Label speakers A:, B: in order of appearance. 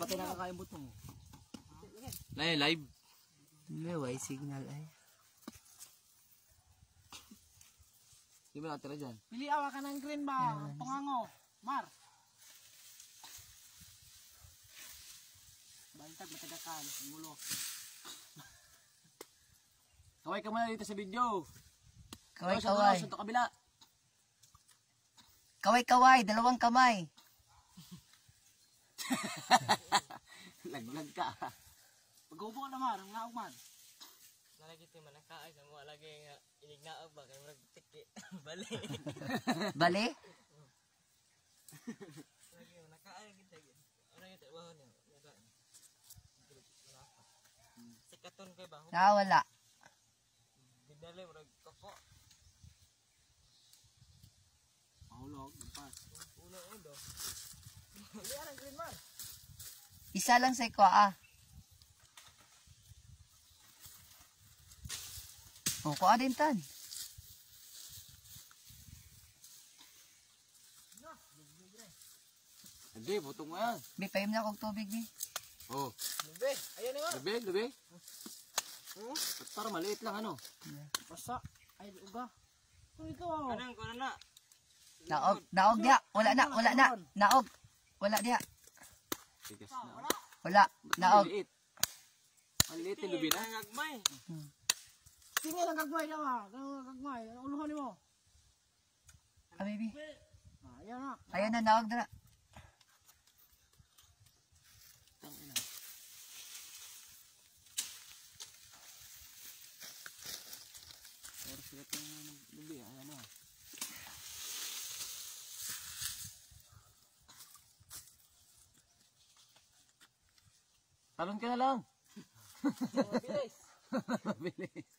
A: Dapat ay nakakain buto mo.
B: Live.
C: May signal ay.
A: Di ba natira dyan?
D: Pili awa ka ng green ba? Pangango. Mar. Bantag matagakan. Mulo.
A: Kaway ka muna dito sa video.
C: Kaway.
A: Sa kabila.
C: Kaway, dalawang kamay.
A: Laglag ka.
D: Pag-ubo ka naman, ang naog man.
E: Nalagi ito manakaay sa mga lagi nga inignaog ba kaya magtiki. Bali.
C: Bali?
E: Lagi manakaay kita. Ano yung trabaho niya? Sikaton kay ba?
C: Wala.
E: Bidali murag koko.
A: Mahulog, lampas.
E: Ulo do.
D: Pili ang green man.
C: Isa lang sa iko O, kuha din tan.
A: Hindi, butong mo yan.
C: Bi, pahim na kong tubig, bi.
A: Oh.
D: Lube. Ayan na yun.
A: Lubig. Ba't para maliit lang ano?
D: Basta. Ay, uga. Kung ikaw.
E: Kanang kuno na.
C: Naog dia. Wala na. Naog. Wala dia.
A: Tigas na.
C: Wala. Naog.
A: Maliit. Maliit yung lubi na.
E: Nangagmay.
D: Tingin ang gagmay na ba? Gagmay. Uluhan mo.
C: Bibi.
D: Ayan na.
C: Ayan na, naog na.
A: Tangina. Pero sila itong lubi. Ayan na. Talon ka na lang.
D: Mabilis.
A: Mabilis.